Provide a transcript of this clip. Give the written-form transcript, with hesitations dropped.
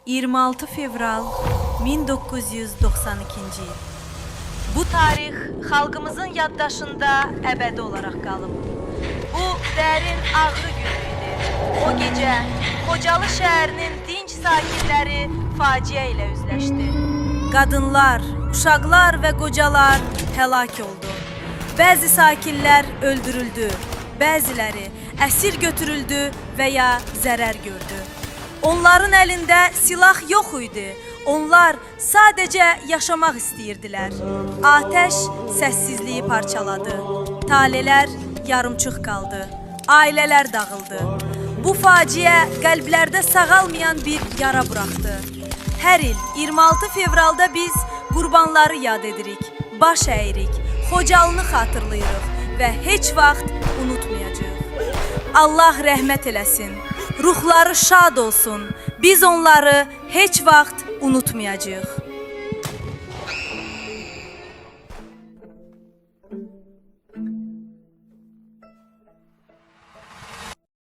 26 fevral 1992 il. Bu tarix xalqımızın yaddaşında əbədi olaraq qalıb. Bu dərin ağrı günüydü. O gecə Xocalı şəhərinin dinc sakinləri faciə ilə üzləşdi. Qadınlar, uşaqlar və qocalar həlak oldu. Bəzi sakinlər öldürüldü, bəziləri əsir götürüldü və ya zərər gördü. Onların əlində silah yox idi. Onlar sadəcə yaşamaq istəyirdilər. Atəş səssizliyi parçaladı. Talelər yarımçıq qaldı. Ailələr dağıldı. Bu faciə qəlblərdə sağalmayan bir yara buraxdı. Hər il 26 fevralda biz qurbanları yad edirik, baş əyirik, Xocalını xatırlayırıq və heç vaxt unutmayacağıq. Allah rəhmət eləsin, ruhları şad olsun, biz onları heç vaxt unutmayacağıq.